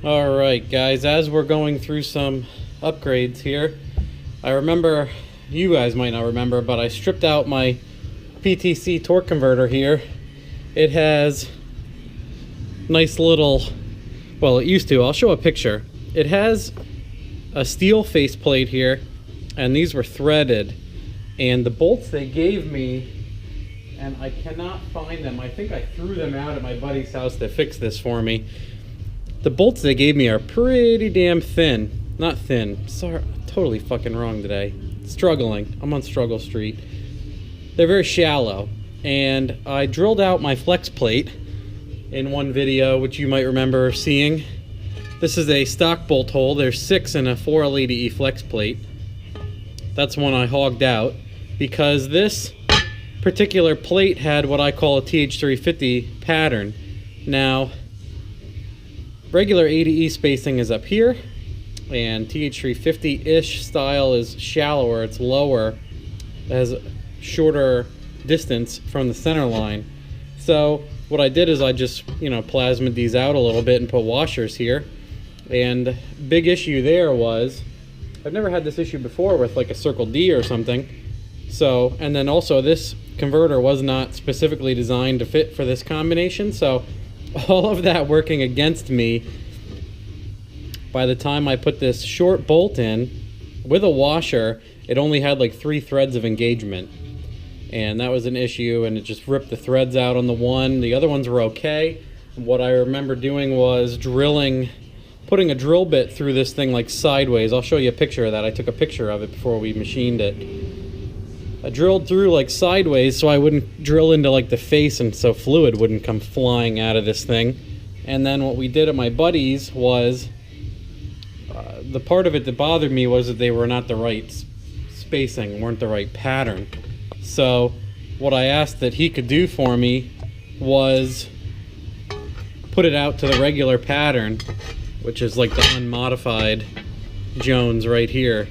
Alright guys, as we're going through some upgrades here, I remember, you guys might not remember, but I stripped out my PTC torque converter here. It has nice little, well, it used to, I'll show a picture. It has a steel faceplate here, and these were threaded, and the bolts they gave me, and I cannot find them. I think I threw them out at my buddy's house to fix this for me. The bolts they gave me are pretty damn thin. Not thin. Sorry, totally fucking wrong today. Struggling. I'm on Struggle Street. They're very shallow. And I drilled out my flex plate in one video, which you might remember seeing. This is a stock bolt hole. There's 6 in a 4L80E flex plate. That's one I hogged out because this particular plate had what I call a TH350 pattern. Now, regular 80E spacing is up here, and TH350-ish style is shallower, it's lower, it has a shorter distance from the center line. So what I did is I just, plasmed these out a little bit and put washers here. And big issue there was, I've never had this issue before with like a Circle D or something. So, and then also this converter was not specifically designed to fit for this combination, so all of that working against me. By the time I put this short bolt in with a washer, it only had like 3 threads of engagement, and that was an issue, and it just ripped the threads out on the one. The other ones were okay. What I remember doing was putting a drill bit through this thing like sideways. I'll show you a picture of that. I took a picture of it before we machined it. I drilled through like sideways so I wouldn't drill into like the face, and so fluid wouldn't come flying out of this thing. And then what we did at my buddy's was, the part of it that bothered me was that they were not the right spacing, weren't the right pattern. So what I asked that he could do for me was put it out to the regular pattern, which is like the unmodified Jones right here.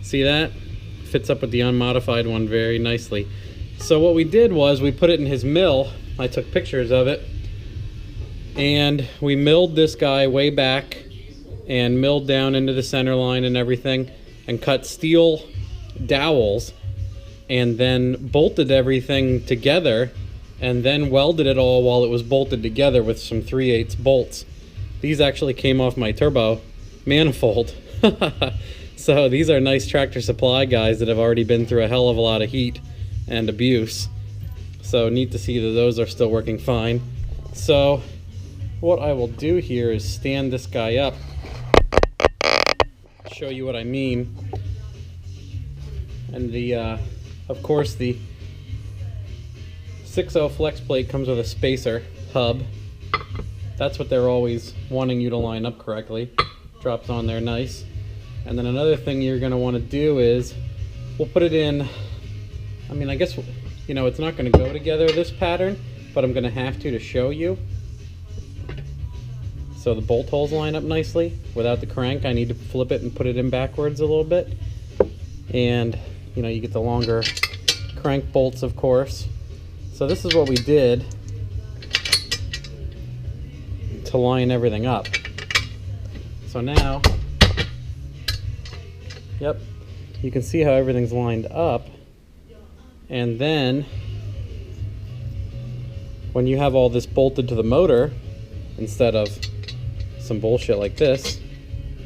See that? Fits up with the unmodified one very nicely. So what we did was we put it in his mill. I took pictures of it, and we milled this guy way back and milled down into the center line and everything, and cut steel dowels, and then bolted everything together, and then welded it all while it was bolted together with some 3/8 bolts. These actually came off my turbo manifold. So these are nice Tractor Supply guys that have already been through a hell of a lot of heat and abuse. So neat to see that those are still working fine. So what I will do here is stand this guy up, show you what I mean. And of course the 6.0 flex plate comes with a spacer hub. That's what they're always wanting you to line up correctly. Drops on there nice. And then another thing you're going to want to do is, we'll put it in, I guess, it's not going to go together this pattern, but I'm going to have to show you. So the bolt holes line up nicely. Without the crank, I need to flip it and put it in backwards a little bit. And, you get the longer crank bolts, of course. So this is what we did to line everything up. So now, yep, you can see how everything's lined up. And then when you have all this bolted to the motor instead of some bullshit like this,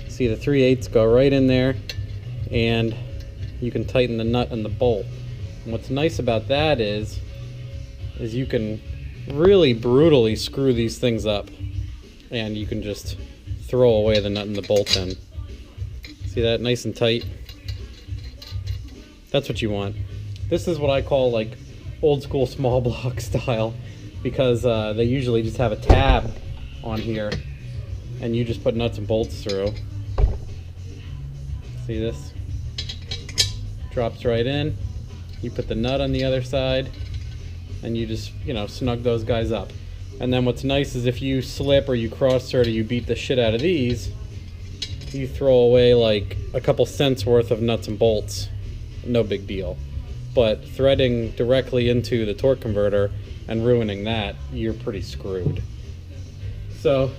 see the 3/8 go right in there, and you can tighten the nut and the bolt. And what's nice about that is you can really brutally screw these things up, and you can just throw away the nut and the bolt then. See that? Nice and tight. That's what you want. This is what I call like old school small block style, because they usually just have a tab on here and you just put nuts and bolts through. See this? Drops right in. You put the nut on the other side and you just, snug those guys up. And then what's nice is if you slip or you cross thread or you beat the shit out of these, you throw away like a couple cents worth of nuts and bolts. No big deal. But threading directly into the torque converter and ruining that, you're pretty screwed. So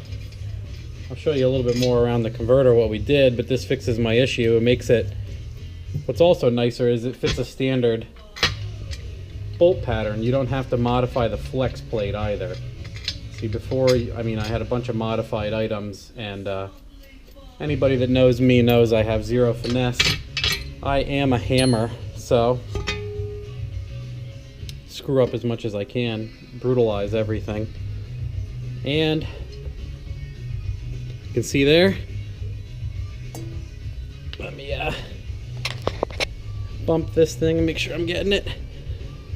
I'll show you a little bit more around the converter what we did, but this fixes my issue. It makes it, what's also nicer is it fits a standard bolt pattern. You don't have to modify the flex plate either. See, before, I mean, I had a bunch of modified items, and anybody that knows me knows I have zero finesse. I am a hammer, so screw up as much as I can, brutalize everything. And you can see there, let me bump this thing and make sure I'm getting it.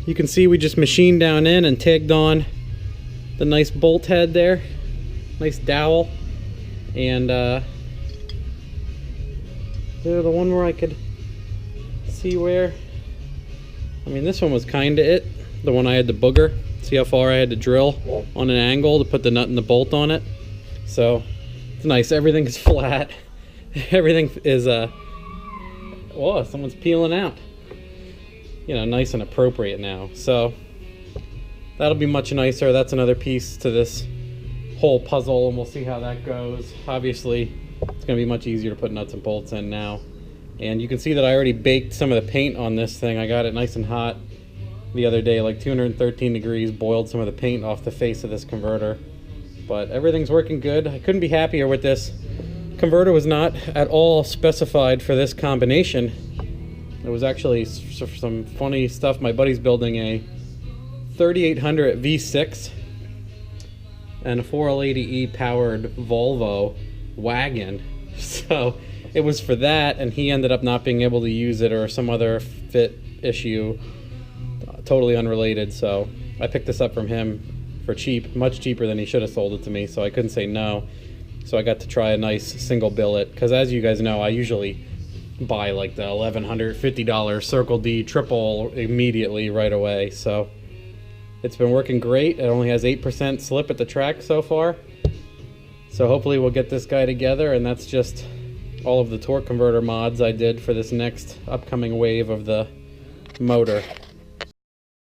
You can see we just machined down in and tagged on the nice bolt head there, nice dowel, and the one where I could see where, I mean, this one was kind of it, the one I had the booger. See how far I had to drill on an angle to put the nut and the bolt on it. So it's nice, everything is flat. Everything is whoa, someone's peeling out. You know, nice and appropriate now. So that'll be much nicer. That's another piece to this whole puzzle, and we'll see how that goes. Obviously, it's gonna be much easier to put nuts and bolts in now. And you can see that I already baked some of the paint on this thing. I got it nice and hot the other day, like 213 degrees, boiled some of the paint off the face of this converter. But everything's working good. I couldn't be happier with this. Converter was not at all specified for this combination. It was actually some funny stuff. My buddy's building a 3800 V6 and a 4L80E powered Volvo wagon. So it was for that, and he ended up not being able to use it, or some other fit issue, totally unrelated. So I picked this up from him for cheap, much cheaper than he should have sold it to me, so I couldn't say no. So I got to try a nice single billet, because as you guys know, I usually buy like the $1,150 Circle D triple immediately right away. So it's been working great. It only has 8% slip at the track so far. So hopefully we'll get this guy together, and that's just all of the torque converter mods I did for this next upcoming wave of the motor.